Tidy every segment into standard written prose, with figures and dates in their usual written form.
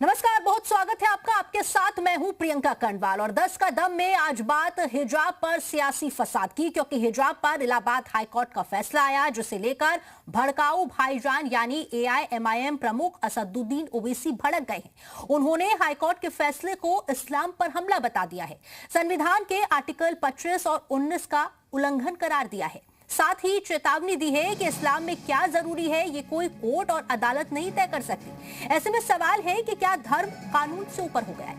नमस्कार, बहुत स्वागत है आपका। आपके साथ मैं हूं प्रियंका कर्णवाल और 10 का दम में आज बात हिजाब पर सियासी फसाद की, क्योंकि हिजाब पर इलाहाबाद हाईकोर्ट का फैसला आया, जिसे लेकर भड़काऊ भाईजान यानी एआईएमआईएम प्रमुख असदुद्दीन ओवैसी भड़क गए हैं। उन्होंने हाईकोर्ट के फैसले को इस्लाम पर हमला बता दिया है, संविधान के आर्टिकल 25 और 19 का उल्लंघन करार दिया है। साथ ही चेतावनी दी है कि इस्लाम में क्या जरूरी है ये कोई कोर्ट और अदालत नहीं तय कर सकती। ऐसे में सवाल है कि क्या धर्म कानून से ऊपर हो गया है?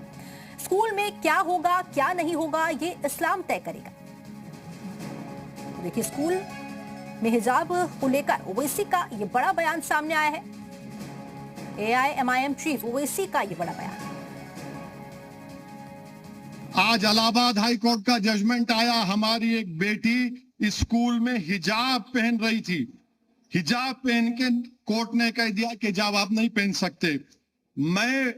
स्कूल में क्या होगा क्या नहीं होगा ये इस्लाम तय करेगा। देखिए, स्कूल में हिजाब को लेकर ओवैसी का ये बड़ा बयान सामने आया है। एआईएमआईएम चीफ ओवैसी का ये बड़ा बयान। आज इलाहाबाद हाई कोर्ट का जजमेंट आया। हमारी एक बेटी स्कूल में हिजाब पहन रही थी। हिजाब पहन के कोर्ट ने कह दिया कि हिजाब आप नहीं पहन सकते। मैं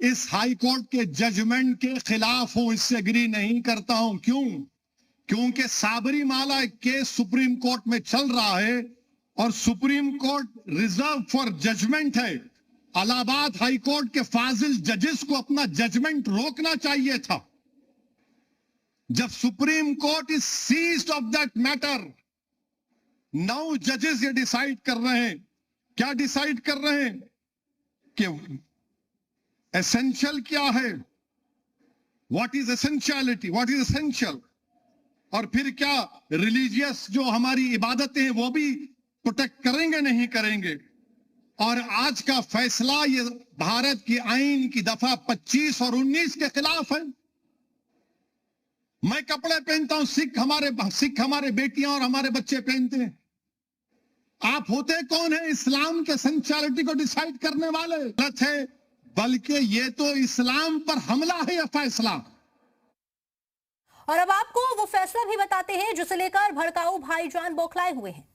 इस हाई कोर्ट के जजमेंट के खिलाफ हूं, इससे एग्री नहीं करता हूं। क्यों? क्योंकि साबरीमाला केस सुप्रीम कोर्ट में चल रहा है और Supreme Court reserve for judgement है। इलाहाबाद हाई कोर्ट के फाजिल जजेस को अपना जजमेंट रोकना चाहिए था। जब Supreme Court is seized of that matter, 9 जजेस ये डिसाइड कर रहे हैं। क्या डिसाइड कर रहे हैं? कि एसेंशियल क्या है, what is essentiality, what is essential, और फिर क्या रिलीजियस जो हमारी इबादतें हैं वो भी प्रोटेक्ट करेंगे नहीं करेंगे। और आज का फैसला ये भारत की आईन की दफा 25 और 19 के खिलाफ है। मैं कपड़े पहनता हूं, सिख हमारे बेटियां और हमारे बच्चे पहनते हैं। आप होते कौन है इस्लाम के एसेंशियलिटी को डिसाइड करने वाले? गलत है, बल्कि ये तो इस्लाम पर हमला है यह फैसला। और अब आपको वो फैसला भी बताते हैं जिसे लेकर भड़काऊ भाईजान बौखलाए हुए हैं।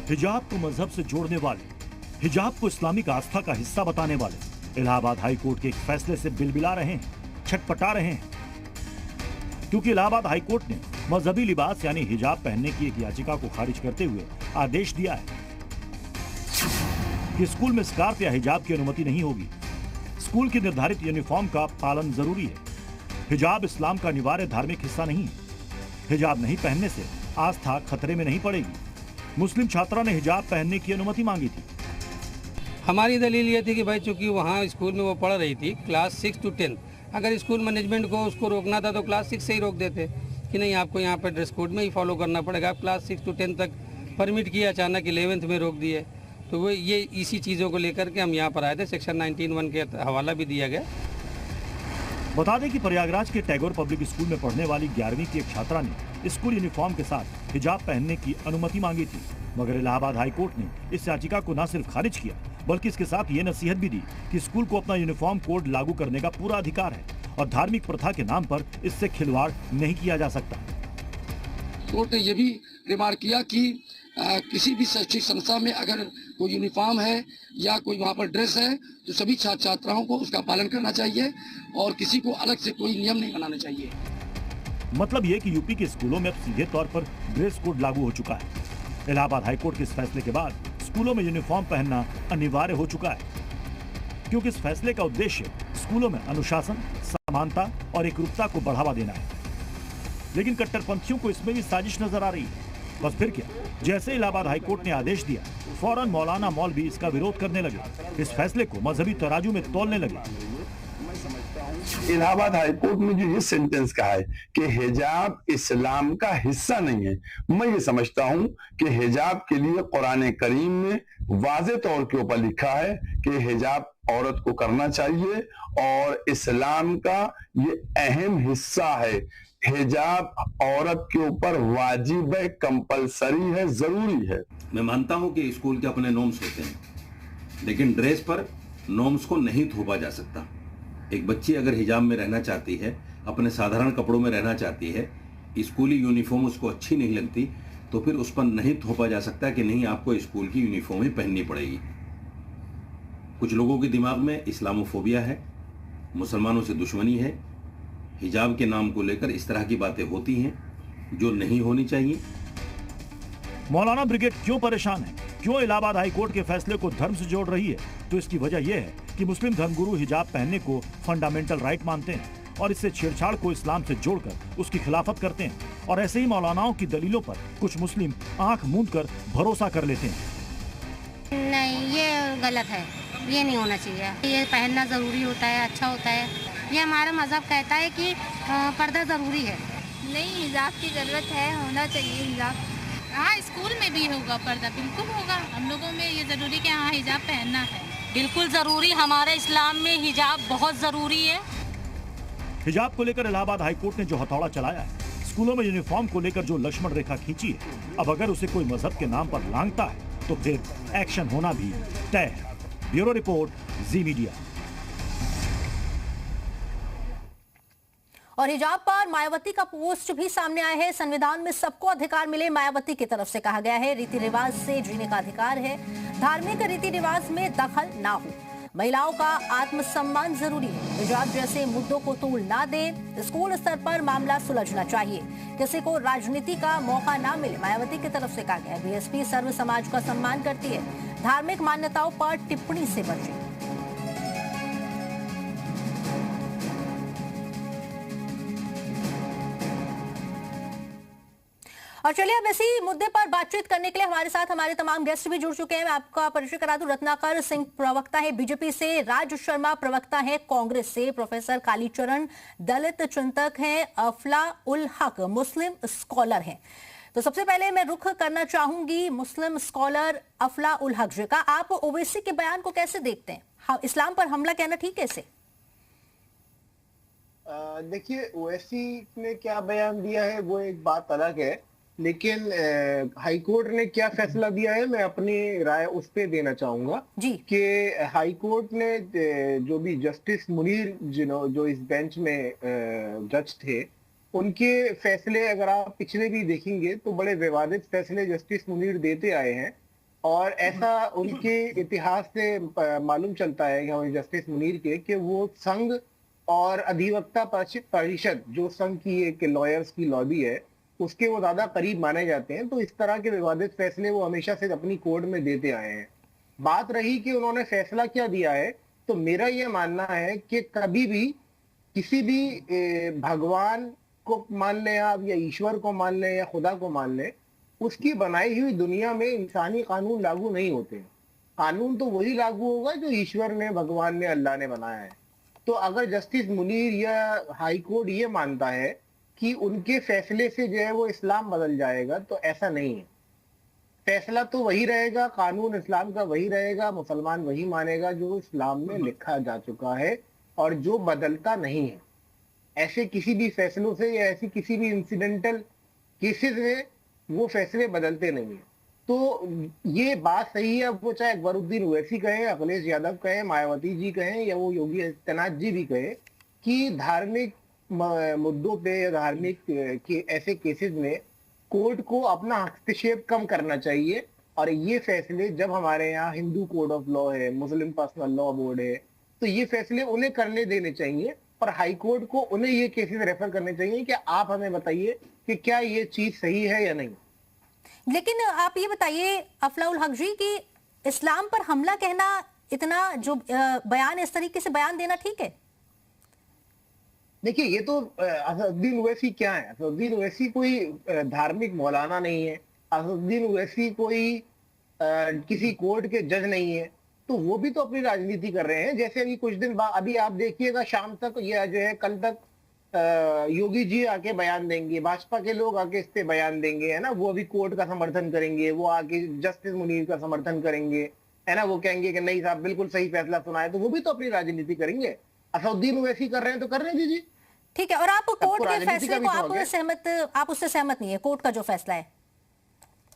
हिजाब को मजहब से जोड़ने वाले, हिजाब को इस्लामिक आस्था का हिस्सा बताने वाले इलाहाबाद हाई कोर्ट के एक फैसले से बिलबिला रहे हैं, छटपटा रहे हैं। क्योंकि इलाहाबाद हाई कोर्ट ने मजहबी लिबास यानी हिजाब पहनने की एक याचिका को खारिज करते हुए आदेश दिया है कि स्कूल में स्कार्फ या हिजाब की अनुमति नहीं होगी। स्कूल की निर्धारित यूनिफॉर्म का पालन जरूरी है। हिजाब इस्लाम का अनिवार्य धार्मिक हिस्सा नहीं है। हिजाब नहीं पहनने से आस्था खतरे में नहीं पड़ेगी। मुस्लिम छात्रा ने हिजाब पहनने की अनुमति मांगी थी। हमारी दलील ये थी कि भाई चूंकि वहाँ स्कूल में वो पढ़ रही थी क्लास 6 to 10, अगर स्कूल मैनेजमेंट को उसको रोकना था तो क्लास 6 से ही रोक देते कि नहीं, आपको यहाँ पर ड्रेस कोड में ही फॉलो करना पड़ेगा। आप क्लास 6 to 10 तक परमिट किया, अचानक 11th में रोक दिए। तो वो ये इसी चीज़ों को लेकर के हम यहाँ पर आए थे। सेक्शन 19(1) के हवाला भी दिया गया। बता दें कि प्रयागराज के टैगोर पब्लिक स्कूल में पढ़ने वाली 11वीं की एक छात्रा ने स्कूल यूनिफॉर्म के साथ हिजाब पहनने की अनुमति मांगी थी, मगर इलाहाबाद हाई कोर्ट ने इस याचिका को न सिर्फ खारिज किया बल्कि इसके साथ ये नसीहत भी दी कि स्कूल को अपना यूनिफॉर्म कोड लागू करने का पूरा अधिकार है और धार्मिक प्रथा के नाम पर इससे खिलवाड़ नहीं किया जा सकता। कोर्ट ने यह भी रिमार्क किया कि किसी भी शैक्षिक संस्था में अगर कोई यूनिफॉर्म है या कोई वहाँ पर ड्रेस है तो सभी छात्र छात्राओं को उसका पालन करना चाहिए और किसी को अलग से कोई नियम नहीं बनाना चाहिए। मतलब ये कि यूपी के स्कूलों में अब सीधे तौर पर ड्रेस कोड लागू हो चुका है। इलाहाबाद हाईकोर्ट के इस फैसले के बाद स्कूलों में यूनिफॉर्म पहनना अनिवार्य हो चुका है, क्योंकि इस फैसले का उद्देश्य स्कूलों में अनुशासन, समानता और एकरूपता को बढ़ावा देना है। लेकिन कट्टरपंथियों को इसमें भी साजिश नजर आ रही है। बस फिर क्या, जैसे इलाहाबाद हाईकोर्ट ने आदेश दिया, फौरन मौलाना मौलवी इसका विरोध करने लगे, इस फैसले को मजहबी तराजू में तोलने लगे। इलाहाबाद हाईकोर्ट में जो ये सेंटेंस कहा है कि हिजाब इस्लाम का हिस्सा नहीं है, मैं ये समझता हूं कि हिजाब के लिए कुरान करीम में वाज़े तौर के ऊपर लिखा है कि हिजाब औरत को करना चाहिए और इस्लाम का ये अहम हिस्सा है। हिजाब औरत के ऊपर वाजिब है, कंपलसरी है, जरूरी है। मैं मानता हूं कि स्कूल के अपने नॉर्म्स होते हैं, लेकिन ड्रेस पर नॉर्म्स को नहीं थोपा जा सकता। एक बच्ची अगर हिजाब में रहना चाहती है, अपने साधारण कपड़ों में रहना चाहती है, स्कूली यूनिफॉर्म उसको अच्छी नहीं लगती, तो फिर उस पर नहीं थोपा जा सकता कि नहीं आपको स्कूल की यूनिफॉर्म ही पहननी पड़ेगी। कुछ लोगों के दिमाग में इस्लामोफोबिया है, मुसलमानों से दुश्मनी है, हिजाब के नाम को लेकर इस तरह की बातें होती हैं जो नहीं होनी चाहिए। मौलाना ब्रिगेड क्यों परेशान है? क्यों इलाहाबाद हाई कोर्ट के फैसले को धर्म से जोड़ रही है? तो इसकी वजह यह है कि मुस्लिम धर्मगुरु हिजाब पहनने को फंडामेंटल राइट मानते हैं और इससे छेड़छाड़ को इस्लाम से जोड़कर उसकी खिलाफत करते हैं। और ऐसे ही मौलानाओं की दलीलों पर कुछ मुस्लिम आंख मूंदकर भरोसा कर लेते हैं। नहीं, ये गलत है, ये नहीं होना चाहिए। ये पहनना ज़रूरी होता है, अच्छा होता है। ये हमारा मज़हब कहता है कि पर्दा ज़रूरी है। नहीं, हिजाब की ज़रूरत है, होना चाहिए हिजाब। हाँ, स्कूल में भी होगा पर्दा, बिल्कुल होगा। हम लोगों में ये ज़रूरी कि हाँ हिजाब पहनना है। बिल्कुल ज़रूरी, हमारे इस्लाम में हिजाब बहुत ज़रूरी है। हिजाब को लेकर इलाहाबाद हाई कोर्ट ने जो हथौड़ा चलाया है, स्कूलों में यूनिफॉर्म को लेकर जो लक्ष्मण रेखा खींची है, अब अगर उसे कोई मजहब के नाम पर लांघता है तो फिर एक्शन होना भी तय है। ब्यूरो रिपोर्ट, जी मीडिया। और हिजाब पर मायावती का पोस्ट भी सामने आया है। संविधान में सबको अधिकार मिले, मायावती की तरफ से कहा गया है। रीति रिवाज से जीने का अधिकार है, धार्मिक रीति रिवाज में दखल ना हो, महिलाओं का आत्मसम्मान जरूरी है, हिजाब जैसे मुद्दों को तूल ना दे, स्कूल स्तर पर मामला सुलझना चाहिए, किसी को राजनीति का मौका ना मिले, मायावती की तरफ से कहा गया है। बीएसपी सर्व समाज का सम्मान करती है, धार्मिक मान्यताओं पर टिप्पणी से बचे। और चलिए अब इसी मुद्दे पर बातचीत करने के लिए हमारे साथ हमारे तमाम गेस्ट भी जुड़ चुके हैं। मैं आपका परिचय करा दूं, रत्नाकर सिंह प्रवक्ता है बीजेपी से, राज शर्मा प्रवक्ता है कांग्रेस से, प्रोफेसर कालीचरण दलित चिंतक हैं, अफला उल हक मुस्लिम स्कॉलर हैं। तो सबसे पहले मैं रुख करना चाहूंगी मुस्लिम स्कॉलर अफला उल हक जी का। आप ओवैसी के बयान को कैसे देखते हैं? हाँ, इस्लाम पर हमला कहना ठीक है इसे? देखिए, ओवैसी ने क्या बयान दिया है वो एक बात अलग है, लेकिन हाई कोर्ट ने क्या फैसला दिया है मैं अपनी राय उस पे देना चाहूंगा जी कि हाई कोर्ट ने जो भी जस्टिस मुनीर जो इस बेंच में जज थे, उनके फैसले अगर आप पिछले भी देखेंगे तो बड़े विवादित फैसले जस्टिस मुनीर देते आए हैं। और ऐसा उनके इतिहास से मालूम चलता है जस्टिस मुनीर के कि वो संघ और अधिवक्ता परिषद, जो संघ की एक लॉयर्स की लॉबी है, उसके वो ज्यादा करीब माने जाते हैं। तो इस तरह के विवादित फैसले वो हमेशा से अपनी कोर्ट में देते आए हैं। बात रही कि उन्होंने फैसला क्या दिया है, तो मेरा ये मानना है कि कभी भी किसी भी भगवान को मान लें आप, या ईश्वर को मान लें, या खुदा को मान लें, उसकी बनाई हुई दुनिया में इंसानी कानून लागू नहीं होते। कानून तो वही लागू होगा जो ईश्वर ने, भगवान ने, अल्लाह ने बनाया है। तो अगर जस्टिस मुनीर या हाई कोर्ट ये मानता है कि उनके फैसले से जो है वो इस्लाम बदल जाएगा, तो ऐसा नहीं है। फैसला तो वही रहेगा, कानून इस्लाम का वही रहेगा, मुसलमान वही मानेगा जो इस्लाम में लिखा जा चुका है और जो बदलता नहीं है। ऐसे किसी भी फैसलों से या ऐसी किसी भी इंसिडेंटल केसेस में वो फैसले बदलते नहीं है। तो ये बात सही है, अब वो चाहे अकबरुद्दीन ओवैसी कहें, अखिलेश यादव कहें, मायावती जी कहें, या वो योगी आदित्यनाथ जी भी कहें कि धार्मिक मुद्दों पे या धार्मिक के ऐसे केसेस में कोर्ट को अपना हस्तक्षेप कम करना चाहिए। और ये फैसले जब हमारे यहाँ हिंदू कोड ऑफ लॉ है, मुस्लिम पर्सनल लॉ बोर्ड है, तो ये फैसले उन्हें करने देने चाहिए। और हाई कोर्ट को उन्हें ये केसेस रेफर करने चाहिए कि आप हमें बताइए कि क्या ये चीज सही है या नहीं। लेकिन आप ये बताइए अफला उल हक जी कि इस्लाम पर हमला कहना, इतना जो बयान, इस तरीके से बयान देना ठीक है? देखिए, ये तो असदुद्दीन ओवैसी क्या है? असदुद्दीन ओवैसी कोई धार्मिक मौलाना नहीं है, असदुद्दीन ओवैसी कोई किसी कोर्ट के जज नहीं है। तो वो भी तो अपनी राजनीति कर रहे हैं। जैसे अभी कुछ दिन बाद, अभी आप देखिएगा शाम तक या जो है कल तक योगी जी आके बयान देंगे, भाजपा के लोग आके इस पे बयान देंगे, है ना। वो अभी कोर्ट का समर्थन करेंगे, वो आके जस्टिस मुनीर का समर्थन करेंगे, है ना। वो कहेंगे कि नहीं साहब बिल्कुल सही फैसला सुना है। तो वो भी तो अपनी राजनीति करेंगे। असदुद्दीन ओवैसी कर रहे हैं तो करने दीजिए। ठीक है। और आप कोर्ट के फैसले को आप उससे सहमत नहीं है? कोर्ट का जो फैसला है,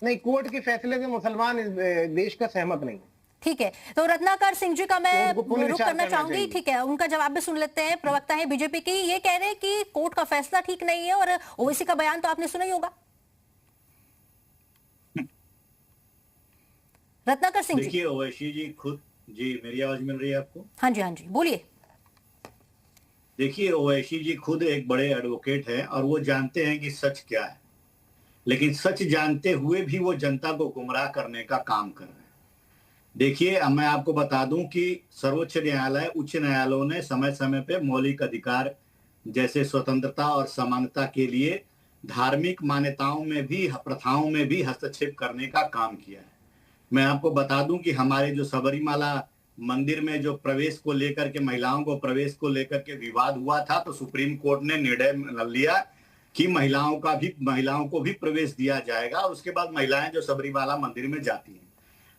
नहीं, कोर्ट के फैसले से मुसलमान इस देश का सहमत नहीं। ठीक है। तो रत्नाकर सिंह जी का मैं रुख करना चाहूंगी। ठीक है, उनका जवाब भी सुन लेते हैं। प्रवक्ता है बीजेपी की, ये कह रहे हैं कि कोर्ट का फैसला ठीक नहीं है, और ओवैसी का बयान तो आपने सुना ही होगा। रत्नाकर सिंह जी, देखिए ओवैसी जी खुद जी, मेरी आवाज मिल रही है आपको? हाँ जी, हाँ जी, बोलिए। देखिए, ओवैसी जी खुद एक बड़े एडवोकेट हैं और वो जानते हैं कि सच क्या है, लेकिन सच जानते हुए भी वो जनता को गुमराह करने का काम कर रहे हैं। देखिए, अब मैं आपको बता दूं कि सर्वोच्च न्यायालय, उच्च न्यायालयों ने समय समय पे मौलिक अधिकार जैसे स्वतंत्रता और समानता के लिए धार्मिक मान्यताओं में भी, प्रथाओं में भी हस्तक्षेप करने का काम किया है। मैं आपको बता दूं कि हमारे जो सबरीमाला मंदिर में जो प्रवेश को लेकर के, महिलाओं को प्रवेश को लेकर के विवाद हुआ था, तो सुप्रीम कोर्ट ने निर्णय लिया कि महिलाओं को भी प्रवेश दिया जाएगा। और उसके बाद महिलाएं जो सबरीमाला मंदिर में जाती हैं,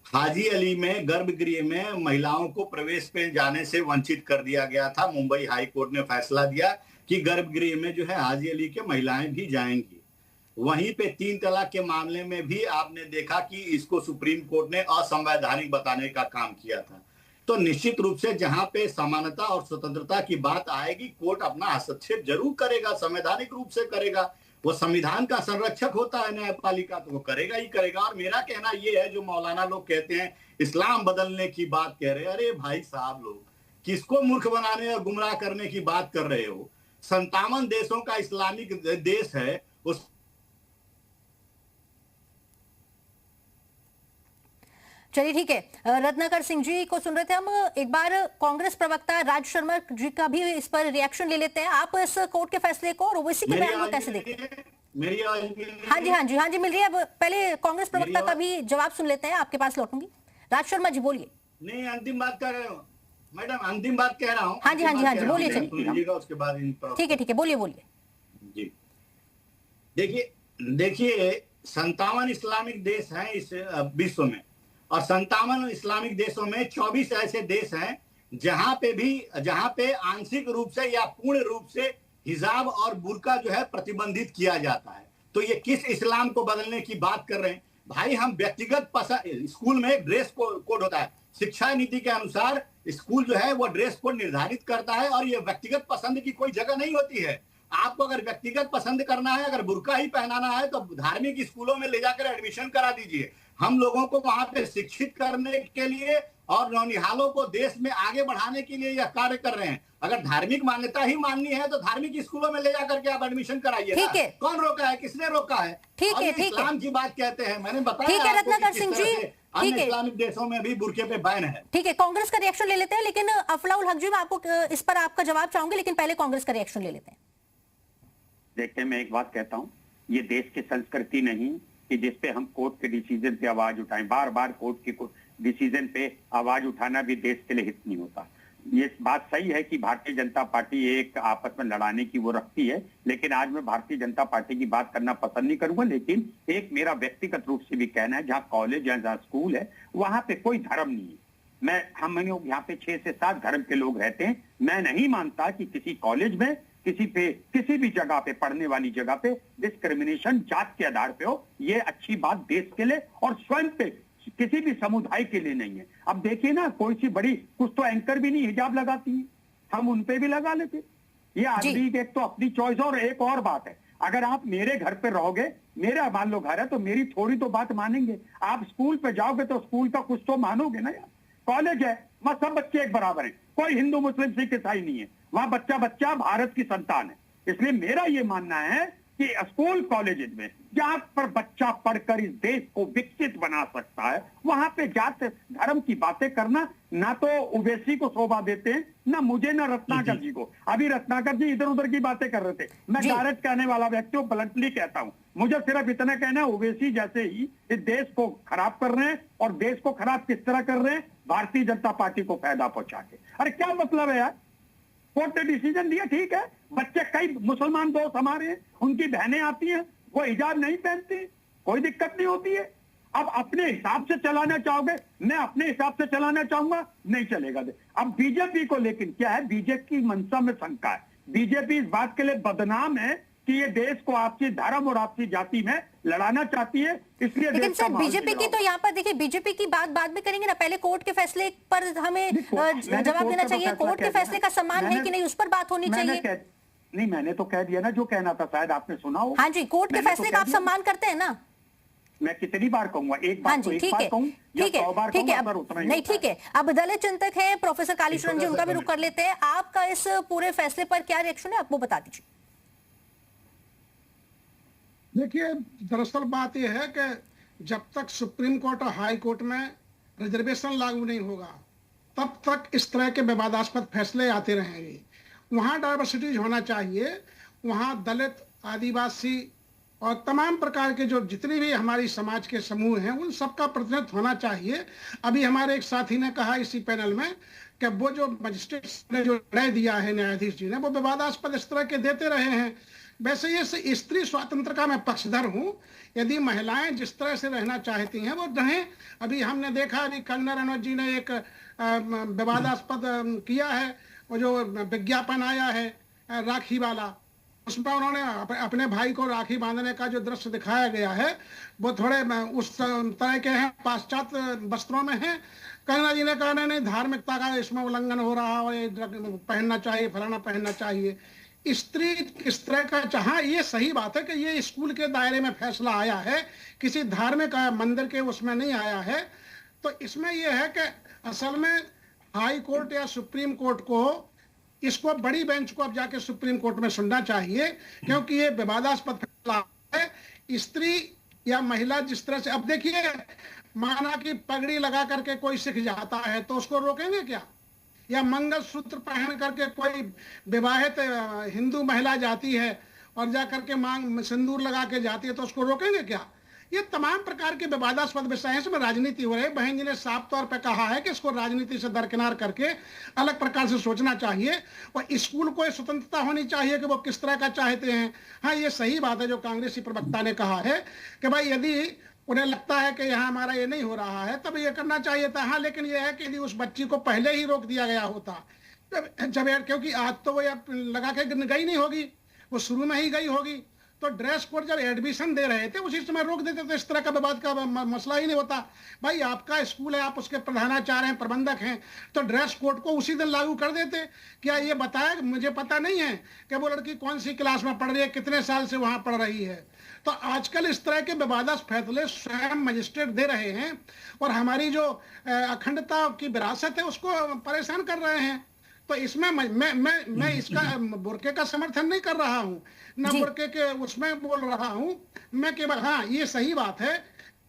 हाजी अली में गर्भगृह में महिलाओं को प्रवेश पे जाने से वंचित कर दिया गया था। मुंबई हाई कोर्ट ने फैसला दिया कि गर्भगृह में जो है हाजी अली के महिलाएं भी जाएंगी। वहीं पे 3 तलाक के मामले में भी आपने देखा कि इसको सुप्रीम कोर्ट ने असंवैधानिक बताने का काम किया था। तो निश्चित रूप से जहां पे समानता और स्वतंत्रता की बात आएगी, कोर्ट अपना हस्तक्षेप जरूर करेगा, संवैधानिक रूप से करेगा। वो संविधान का संरक्षक होता है न्यायपालिका, तो वो करेगा ही करेगा। और मेरा कहना ये है, जो मौलाना लोग कहते हैं इस्लाम बदलने की बात कह रहे हैं, अरे भाई साहब, लोग किसको मूर्ख बनाने और गुमराह करने की बात कर रहे हो? 57 देशों का इस्लामिक देश है, उस चलिए ठीक है, रत्नाकर सिंह जी को सुन रहे थे हम। एक बार कांग्रेस प्रवक्ता राज शर्मा जी का भी इस पर रिएक्शन ले लेते हैं। आप इस कोर्ट के फैसले को और ओवैसी के बयान को कैसे देखते हैं? मेरी आवाज हाँ जी, हाँ जी, हाँ जी, मिल रही है। अब पहले कांग्रेस प्रवक्ता का भी जवाब सुन लेते हैं, आपके पास लौटूंगी। राज शर्मा जी बोलिए। नहीं, अंतिम बात कर रहे हो मैडम, अंतिम बात कह रहा हूँ। हाँ जी, हाँ जी, हाँ जी, बोलिए। चलिए, उसके बाद ठीक है, ठीक है, बोलिए बोलिए जी। देखिए 57 इस्लामिक देश हैं इस विश्व में, और 57 इस्लामिक देशों में 24 ऐसे देश हैं जहां पे आंशिक रूप से या पूर्ण रूप से हिजाब और बुर्का जो है प्रतिबंधित किया जाता है। तो ये किस इस्लाम को बदलने की बात कर रहे हैं भाई? हम व्यक्तिगत पसंद, स्कूल में एक ड्रेस कोड होता है, शिक्षा नीति के अनुसार स्कूल जो है वो ड्रेस कोड निर्धारित करता है, और ये व्यक्तिगत पसंद की कोई जगह नहीं होती है। आपको अगर व्यक्तिगत पसंद करना है, अगर बुर्का ही पहनाना है, तो धार्मिक स्कूलों में ले जाकर एडमिशन करा दीजिए। हम लोगों को वहां पे शिक्षित करने के लिए और नौनिहालों को देश में आगे बढ़ाने के लिए यह कार्य कर रहे हैं। अगर धार्मिक मान्यता ही माननी है तो धार्मिक स्कूलों में ले जाकर के आप एडमिशन कराइए। ठीक है, कौन रोका है? किसने रोका है? ठीक है, ठीक है, इस्लाम की बात कहते हैं, मैंने बताया। ठीक है रत्नाकर सिंह जी, ठीक है, इस्लामिक देशों में भी बुर्के पे बैन है। ठीक है, कांग्रेस का रिएक्शन ले लेते हैं, लेकिन अफलाउल हक जी, मैं आपको इस पर आपका जवाब चाहूंगी, लेकिन पहले कांग्रेस का रिएक्शन ले लेते हैं। देखिए, मैं एक बात कहता हूँ, ये देश की संस्कृति नहीं कि जिसपे हम कोर्ट के डिसीजन पे आवाज उठाएं। बार बार कोर्ट के डिसीजन पे आवाज उठाना भी देश के लिए हित नहीं होता। ये बात सही है कि भारतीय जनता पार्टी एक आपस में लड़ाने की वो रखती है, लेकिन आज मैं भारतीय जनता पार्टी की बात करना पसंद नहीं करूंगा। लेकिन एक मेरा व्यक्तिगत रूप से भी कहना है, जहाँ कॉलेज या जहाँ स्कूल है वहां पे कोई धर्म नहीं है। हम यहाँ पे 6 से 7 धर्म के लोग रहते हैं। मैं नहीं मानता कि किसी कॉलेज में किसी भी जगह पे, पढ़ने वाली जगह पे डिस्क्रिमिनेशन जात के आधार पे हो। ये अच्छी बात देश के लिए और स्वयं पे किसी भी समुदाय के लिए नहीं है। अब देखिए ना, कोई सी बड़ी, कुछ तो एंकर भी नहीं हिजाब लगाती है, हम उन पे भी लगा लेते। ये आदमी एक तो अपनी चॉइस। और एक और बात है, अगर आप मेरे घर पे रहोगे, मेरा मान लो घर है, तो मेरी थोड़ी तो बात मानेंगे। आप स्कूल पे जाओगे तो स्कूल का कुछ तो मानोगे ना यार। कॉलेज है, वहां सब बच्चे एक बराबर हैं, कोई हिंदू मुस्लिम सिख ईसाई नहीं है। वहां बच्चा भारत की संतान है। इसलिए मेरा ये मानना है कि स्कूल कॉलेज में जहां पर बच्चा पढ़कर इस देश को विकसित बना सकता है, वहां पे जात धर्म की बातें करना ना तो ओवैसी को शोभा देते हैं, ना मुझे, ना रत्नाकर जी को। अभी रत्नाकर जी इधर उधर की बातें कर रहे थे। मैं डायरेक्ट कहने वाला व्यक्ति हूं, ब्लंटली कहता हूं, मुझे सिर्फ इतना कहना है, ओवैसी जैसे ही इस देश को खराब कर रहे हैं, और देश को खराब किस तरह कर रहे हैं? भारतीय जनता पार्टी को फायदा पहुंचा के। अरे क्या मतलब है यार? कोर्ट ने डिसीजन दिया, ठीक है, बच्चे कई मुसलमान दोस्त हमारे हैं, उनकी बहनें आती हैं, वो हिजाब नहीं पहनती, कोई दिक्कत नहीं होती है। अब अपने हिसाब से चलाना चाहोगे, मैं अपने हिसाब से चलाना चाहूंगा, नहीं चलेगा। अब बीजेपी को लेकिन क्या है, बीजेपी की मंशा में शंका है। बीजेपी इस बात के लिए बदनाम है कि ये देश को आपसी धर्म और आपसी जाति में लड़ाना चाहती है, इसलिए। लेकिन सर, बीजेपी की तो यहाँ पर देखिए, बीजेपी की बात बाद में करेंगे ना, पहले कोर्ट के फैसले पर हमें जवाब देना चाहिए। कोर्ट के फैसले का सम्मान है कि नहीं, उस पर बात होनी चाहिए। नहीं, मैंने तो कह दिया ना जो कहना था, शायद आपने सुना हो। हाँ जी, कोर्ट के फैसले का आप सम्मान करते हैं ना? मैं कितनी बार कहूंगा, एक हाँ बार तो जी, एक ठीक बार है, कहूं या ठीक है, 100 बार ठीक है, कहूं, पर अब उतना ही नहीं, होता ठीक है। है, अब दलित चिंतक हैं प्रोफेसर कालीचरण जी, उनका भी रुख कर लेते हैं। आपका इस पूरे फैसले पर क्या रिएक्शन है, आपको बता दीजिए। देखिए, दरअसल बात यह है कि जब तक सुप्रीम कोर्ट और हाई कोर्ट में रिजर्वेशन लागू नहीं होगा, तब तक इस तरह के विवादास्पद फैसले आते रहेंगे। वहाँ डाइवर्सिटीज होना चाहिए, वहाँ दलित, आदिवासी और तमाम प्रकार के जो जितने भी हमारी समाज के समूह हैं, उन सबका प्रतिनिधित्व होना चाहिए। अभी हमारे एक साथी ने कहा इसी पैनल में कि वो जो मजिस्ट्रेट ने जो निर्णय दिया है न्यायाधीश जी ने, वो विवादास्पद इस तरह के देते रहे हैं। वैसे ये स्त्री स्वातंत्र का मैं पक्षधर हूँ। यदि महिलाएं जिस तरह से रहना चाहती हैं वो रहें। अभी हमने देखा, अभी कंगना रनौत जी ने एक विवादास्पद किया है, वो जो विज्ञापन आया है राखी वाला, उसमें उन्होंने अपने भाई को राखी बांधने का जो दृश्य दिखाया गया है वो थोड़े उस तरह के हैं, पाश्चात्य वस्त्रों में हैं। कंगना जी ने कहा नहीं, धार्मिकता का इसमें उल्लंघन हो रहा है, ये पहनना चाहिए, फलाना पहनना चाहिए। स्त्री किस तरह का चाहा, ये सही बात है कि ये स्कूल के दायरे में फैसला आया है, किसी धार्मिक मंदिर के उसमें नहीं आया है। तो इसमें यह है कि असल में हाई कोर्ट या सुप्रीम कोर्ट को इसको बड़ी बेंच को अब जाके सुप्रीम कोर्ट में सुनना चाहिए, क्योंकि ये विवादास्पद फैसला है। स्त्री या महिला जिस तरह से, अब देखिए, माना कि पगड़ी लगा करके कोई सिख जाता है तो उसको रोकेंगे क्या? या मंगलसूत्र पहन करके कोई विवाहित हिंदू महिला जाती है और जा करके मांग सिंदूर लगा के जाती है तो उसको रोकेंगे क्या? ये तमाम प्रकार के विवादास्पद विषय हैं, इसमें राजनीति हो रही है। बहन जी ने साफ तौर पे कहा है कि इसको राजनीति से दरकिनार करके अलग प्रकार से सोचना चाहिए और स्कूल को स्वतंत्रता होनी चाहिए कि वो किस तरह का चाहते हैं। हाँ, ये सही बात है जो कांग्रेसी प्रवक्ता ने कहा है कि भाई यदि उन्हें लगता है कि यहाँ हमारा ये नहीं हो रहा है तब ये करना चाहिए था। हाँ, लेकिन ये है कि यदि उस बच्ची को पहले ही रोक दिया गया होता, जब क्योंकि आज तो वो लगा के गई नहीं होगी, वो शुरू में ही गई होगी, तो ड्रेस कोड जब एडमिशन दे रहे थे उसी समय रोक देते तो इस तरह का विवाद का मसला ही नहीं होता। भाई आपका स्कूल है, आप उसके प्रधानाचार्य हैं, प्रबंधक हैं, तो ड्रेस कोड को उसी दिन लागू कर देते। क्या ये बताया? मुझे पता नहीं है कि वो लड़की कौन सी क्लास में पढ़ रही है, कितने साल से वहां पढ़ रही है। तो आजकल इस तरह के विवादास्पद फैसले स्वयं मजिस्ट्रेट दे रहे हैं और हमारी जो अखंडता की विरासत है उसको परेशान कर रहे हैं। तो इसमें मैं इसका बुरके का समर्थन नहीं कर रहा हूँ, ना बुरके के उसमें बोल रहा हूँ मैं, केवल हाँ ये सही बात है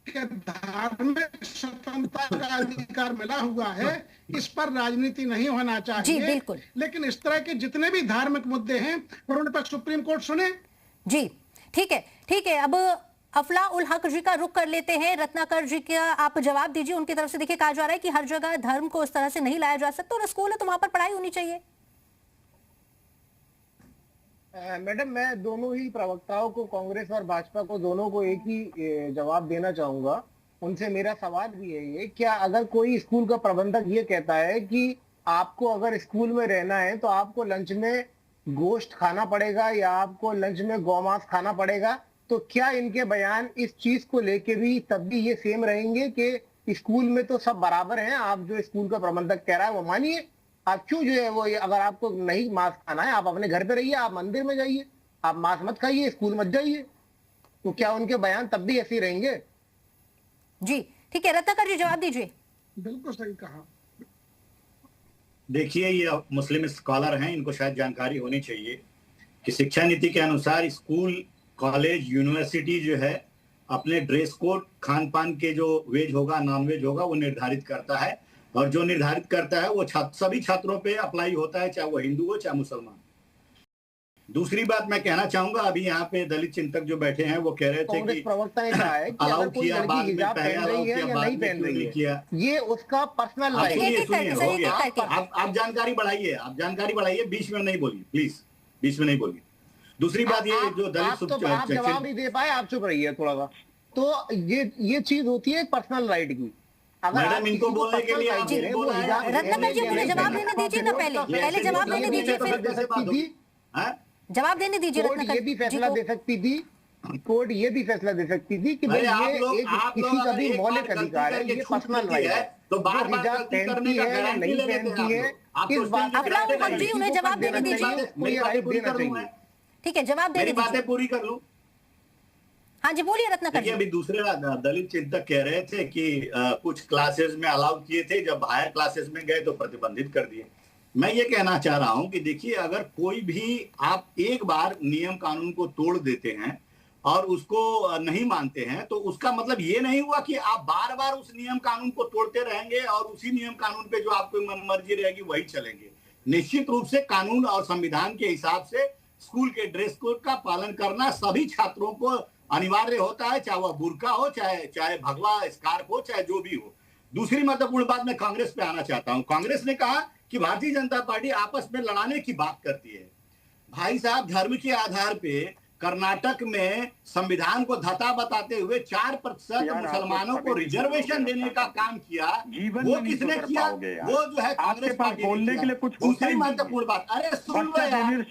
कि धार्मिक स्वतंत्रता का अधिकार मिला हुआ है, इस पर राजनीति नहीं होना चाहिए। बिल्कुल। लेकिन इस तरह के जितने भी धार्मिक मुद्दे हैं उन पर सुप्रीम कोर्ट सुने। जी ठीक है, ठीक है। अब अफला उल हक जी का रुख कर लेते हैं। रत्नाकर जी का आप जवाब दीजिए। उनकी तरफ से देखिए कहा जा रहा है कि हर जगह धर्म को इस तरह से नहीं लाया जा सकता और स्कूल है तो वहां पर पढ़ाई होनी चाहिए। मैडम, मैं दोनों ही प्रवक्ताओं को, कांग्रेस और भाजपा को, दोनों को एक ही जवाब देना चाहूंगा। उनसे मेरा सवाल भी है ये, क्या अगर कोई स्कूल का प्रबंधक ये कहता है कि आपको अगर स्कूल में रहना है तो आपको लंच में गोश्त खाना पड़ेगा या आपको लंच में गौमांस खाना पड़ेगा, तो क्या इनके बयान इस चीज को लेके भी तब भी ये सेम रहेंगे कि स्कूल में तो सब बराबर हैं? आप जो स्कूल का प्रबंधक कह रहा है वो मानिए। आप क्यों जो है वो, अगर आपको नहीं मांस खाना है आप अपने घर पे रहिए, आप मंदिर में जाइए, आप मांस मत खाइए, स्कूल मत जाइए। तो क्या उनके बयान तब भी ऐसे ही रहेंगे? जी ठीक है, रत्नाकर जी जवाब दीजिए। बिल्कुल सही कहा। देखिए, ये मुस्लिम स्कॉलर हैं, इनको शायद जानकारी होनी चाहिए कि शिक्षा नीति के अनुसार स्कूल, कॉलेज, यूनिवर्सिटी जो है अपने ड्रेस कोड, खान पान के जो वेज होगा, नॉन वेज होगा, वो निर्धारित करता है और जो निर्धारित करता है वो सभी छात्रों पे अप्लाई होता है, चाहे वो हिंदू हो चाहे मुसलमान। दूसरी बात मैं कहना चाहूंगा, अभी यहाँ पे दलित चिंतक जो बैठे हैं वो कह रहे थे कि प्रवक्ता ने कहा है कि अगर कोई लड़की हिजाब पहन रही है या नहीं पहन रही है, ये उसका पर्सनल राइट है। आप जानकारी बढ़ाइए, आप जानकारी बढ़ाइए, बीच में नहीं बोलिए प्लीज, बीच में नहीं बोलिए। दूसरी बात ये जो दलित आप जवाब नहीं दे पाए, आप चुप रहिए थोड़ा सा। तो ये चीज होती है पर्सनल राइट की। मैडम, इनको बोलने के लिए रत्नाकर जी मुझे जवाब देने दीजिए ना, पहले जवाब देने दीजिए, फिर जवाब देने दीजिए। कोर्ट ये भी फैसला दे सकती थी, कोर्ट ये भी फैसला दे सकती थी कि भाई ये किसी का भी मौलिक अधिकार है, ये पर्सनल राइट है। तो हिजाब पहनती है या नहीं पहनती है, इस बात अफला उल हक जी उन्हें जवाब देने दीजिए। ये राइट देना चाहिए। ठीक है, जवाब देने दीजिए, बातें पूरी कर लूं। हाँ जी, बोलिए रत्नाकर जी। अभी दूसरे दलित चिंतक कह रहे थे कि कुछ क्लासेस में अलाउ किए थे, जब हायर क्लासेस में गए तो प्रतिबंधित कर दिए। मैं ये कहना चाह रहा हूं कि देखिए, अगर कोई भी आप एक बार नियम कानून को तोड़ देते हैं और उसको नहीं मानते हैं, तो उसका मतलब ये नहीं हुआ कि आप बार बार उस नियम कानून को तोड़ते रहेंगे और उसी नियम कानून पे जो आपको मनमर्जी रहेगी वही चलेंगे। निश्चित रूप से कानून और संविधान के हिसाब से स्कूल के ड्रेस कोड का पालन करना सभी छात्रों को अनिवार्य होता है, चाहे वह बुर्का हो, चाहे भगवा स्कार्फ हो, चाहे जो भी हो। दूसरी महत्वपूर्ण बात मैं कांग्रेस पे आना चाहता हूं। कांग्रेस ने कहा कि भारतीय जनता पार्टी आपस में लड़ाने की बात करती है। भाई साहब, धर्म के आधार पे कर्नाटक में संविधान को धता बताते हुए 4% मुसलमानों को रिजर्वेशन देने का काम किया। वो किसने किया? वो जो है कांग्रेस पार्टी बोलने के लिए कुछ। दूसरी महत्वपूर्ण बात, अरे सुन लो यार,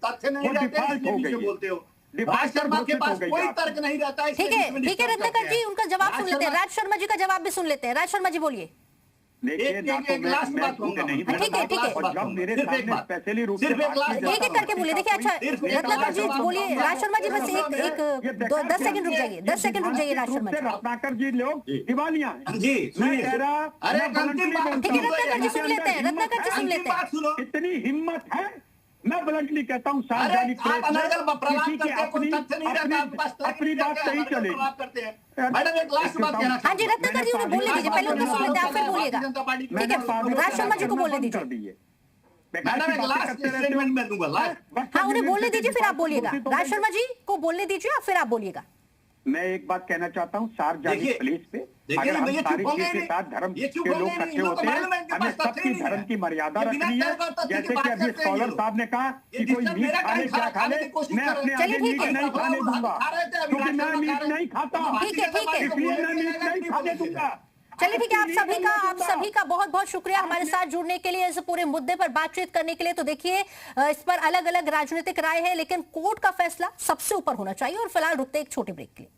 तथ्य नहीं रहते बोलते हो। राज शर्मा के पास कोई तर्क नहीं रहता है। ठीक है रत्नाकर जी, उनका जवाब सुन लेते हैं। राज शर्मा जी का जवाब भी सुन लेते हैं। राज शर्मा जी बोलिए। एक लास्ट बात कहूंगा। ठीक है, मेरे सामने स्पेशली रूप से एक एक करके बोलिए। देखिए, अच्छा रत्नाकर जी बोलिए, राज शर्मा जी बस एक 10 सेकंड रुक जाइए, 10 सेकंड रुक जाइए राज शर्मा जी। रत्नाकर जी लोग दिवालिया हैं जी। मैं कह रहा, अरे ठीक है रत्नाकर जी सुन लेते हैं, रत्नाकर जी सुन लेते हैं। इतनी हिम्मत है, मैं ब्लंटली कहता हूँ, सार्वजनिक प्रेस में किसी की अपनी बात सही चलेगी। मैडम एक लास्ट बात कहना। हाँ जी रत्नाकर जी, उन्हें बोलने दीजिए, पहले उनको सुन लेते हैं, आप फिर बोलिएगा। ठीक है, राज शर्मा जी को बोलने दीजिए। मैडम एक लास्ट स्टेटमेंट मैं दूंगा। हाँ, उन्हें बोलने दीजिए, फिर आप बोलिएगा। राज शर्मा जी को बोलने दीजिए, फिर आप बोलिएगा। मैं एक बात कहना चाहता हूँ, सार्वजनिक प्लेस पे अगर हम तारीख के साथ धर्म के लोग इकट्ठे होते हैं, हमें सबकी धर्म की मर्यादा रखनी है। जैसे कि अभी स्कॉलर साहब ने कहा कि कोई मीट खा ले क्या खा ले, मैं अपने आगे मीट नहीं खाने दूंगा, क्योंकि मैं मीट नहीं खाता, इसलिए मैं मीट नहीं खाने दूंगा। चलिए ठीक है, आप सभी का बहुत बहुत शुक्रिया हमारे साथ जुड़ने के लिए, इस पूरे मुद्दे पर बातचीत करने के लिए। तो देखिए, इस पर अलग अलग राजनीतिक राय है, लेकिन कोर्ट का फैसला सबसे ऊपर होना चाहिए। और फिलहाल रुकते एक छोटे ब्रेक के लिए।